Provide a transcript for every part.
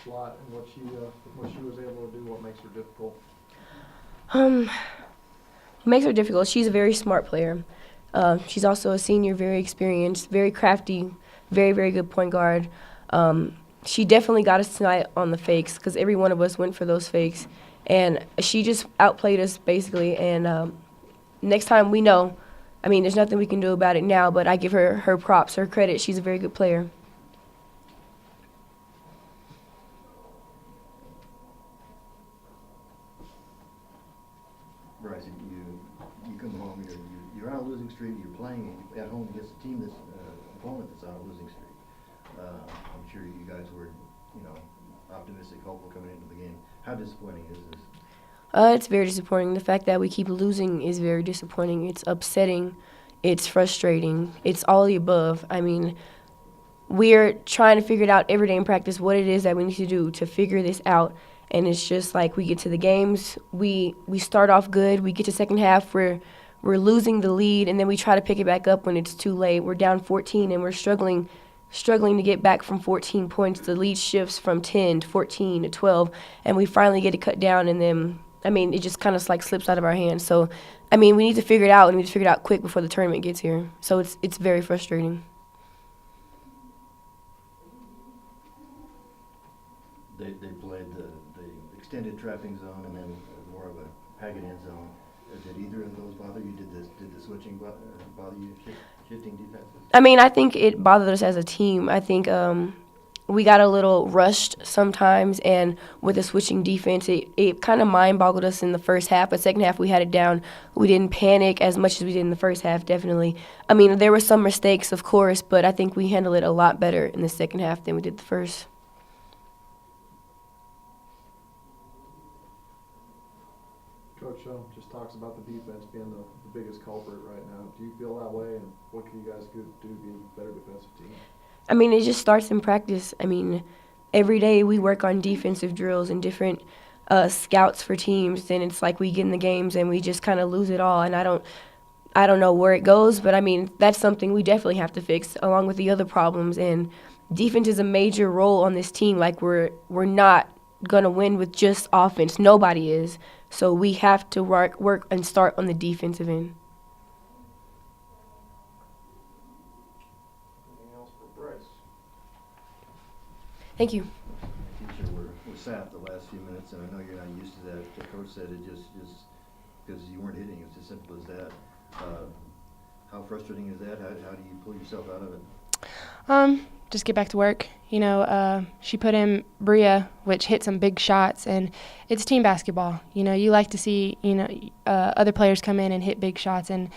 slot and what she was able to do? What makes her difficult? What makes her difficult? She's a very smart player. She's also a senior, very experienced, very crafty, very, very good point guard. She definitely got us tonight on the fakes because every one of us went for those fakes. And she just outplayed us, basically. And next time we know, I mean, there's nothing we can do about it now, but I give her her props, her credit. She's a very good player. Bryce, you come home, you're on a losing streak, you're playing at home against a team opponent that's on a losing streak. I'm sure you guys were, optimistic, hopeful coming into the game. How disappointing is this? It's very disappointing. The fact that we keep losing is very disappointing. It's upsetting. It's frustrating. It's all the above. I mean, we're trying to figure it out every day in practice what it is that we need to do to figure this out. And it's just like we get to the games, we start off good, we get to second half, we're losing the lead, and then we try to pick it back up when it's too late. We're down 14 and we're struggling to get back from 14 points. The lead shifts from 10 to 14 to 12, and we finally get it cut down, and then I mean, it just kind of like slips out of our hands. So, I mean, we need to figure it out, and we need to figure it out quick before the tournament gets here. So it's very frustrating. They played the extended trapping zone and then more of a packet end zone. Did either of those bother you? Did the switching bother you, shifting defenses? I mean, I think it bothered us as a team. I think we got a little rushed sometimes, and with the switching defense, it kind of mind-boggled us in the first half. But second half, we had it down. We didn't panic as much as we did in the first half, definitely. I mean, there were some mistakes, of course, but I think we handled it a lot better in the second half than we did the first. Coach just talks about the defense being the biggest culprit right now. Do you feel that way, and what can you guys do to be a better defensive team? I mean, it just starts in practice. I mean, every day we work on defensive drills and different scouts for teams, and it's like we get in the games and we just kind of lose it all. And I don't know where it goes, but I mean, that's something we definitely have to fix along with the other problems. And defense is a major role on this team. Like we're not gonna win with just offense. Nobody is. So we have to work and start on the defensive end. Anything else for Bryce? Thank you. Teacher, we're sapped the last few minutes, and I know you're not used to that. The coach said it just because you weren't hitting. It's as simple as that. How frustrating is that? How do you pull yourself out of it? Just get back to work. She put in Bria, which hit some big shots, and it's team basketball. You like to see, other players come in and hit big shots, and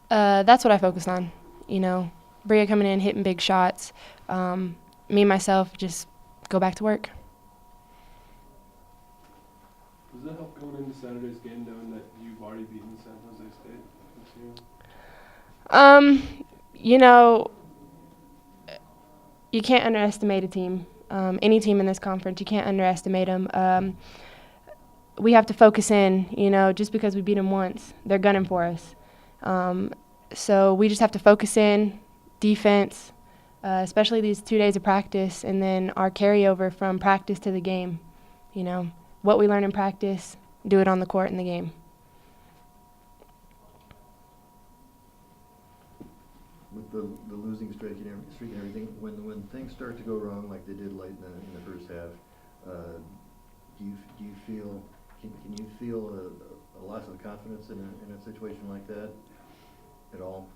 that's what I focused on. Bria coming in, hitting big shots. Me and myself just go back to work. Does that help going into Saturday's game knowing that you've already beaten San Jose State this year? You can't underestimate a team. Any team in this conference, you can't underestimate them. We have to focus in, just because we beat them once, they're gunning for us. So we just have to focus in, defense, especially these 2 days of practice, and then our carryover from practice to the game. What we learn in practice, do it on the court in the game. With the losing streak and everything, when things start to go wrong like they did late in the first half, do you feel can you feel a loss of confidence in a situation like that at all?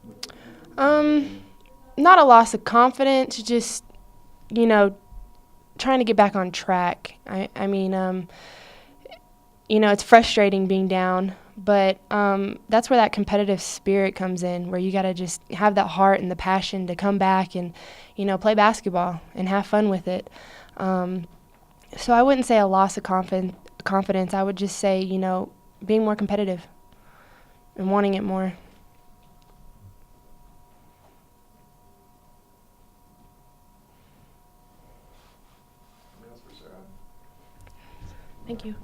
Not a loss of confidence, just trying to get back on track. I mean, it's frustrating being down. But that's where that competitive spirit comes in, where you got to just have that heart and the passion to come back and, play basketball and have fun with it. So I wouldn't say a loss of confidence. I would just say, being more competitive and wanting it more. Anything else for Sarah? Thank you.